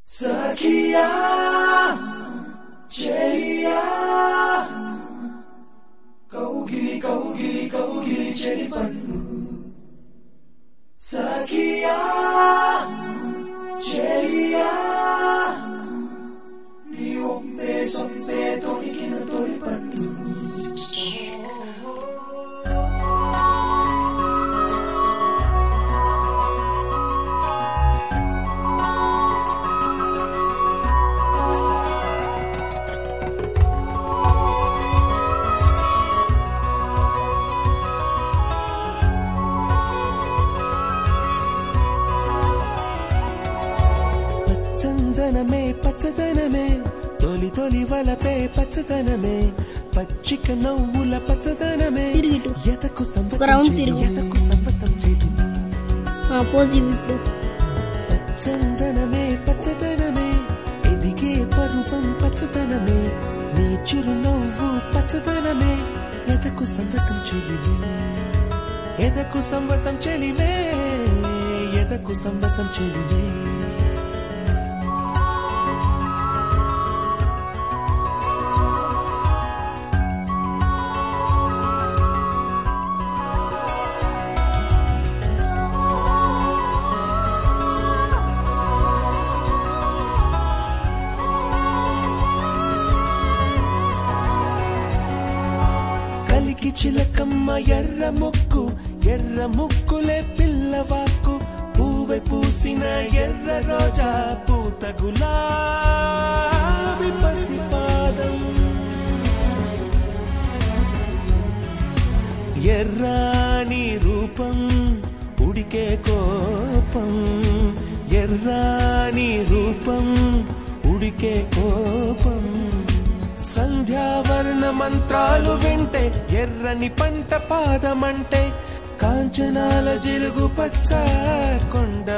సఖియా చెలియా కౌగిలి కౌగిలి కౌగిలి చెలి పన్ను సఖియా చెలియా నీ ఒంపే సొంపే తొడిగిన తొలి పన్ను చందనమే పచ్చదనమే తొలి తొలి వలపే పచ్చదనమే పచ్చిక నవ్వుల పచ్చదనమే ఎతకు సంబతం చేయి చందనమే పచ్చదనమే ఎదిగే పరువం పచ్చదనమే నీ చిరునవ్వు పచ్చదనమే ఎతకు సంబతం చెలివే ఎదకు సంబతం చెలివే ఎదకు సంబతం చెలివే చిలకమ్మ ఎర్ర ముక్కులే పిల్లవాకు పూవె పూసిన ఎర్ర రోజా పూత గులాబీ పసిపాదం ఎర్రాని రూపం ఉడికే కోపం ఎర్రాని రూపం ఉడికే కోపం సంధ్యావర్ణ మంత్రాలు వింటే ఎర్రని పంట పాదమంటే కాంచనాల జిలుగు పచ్చ కొండ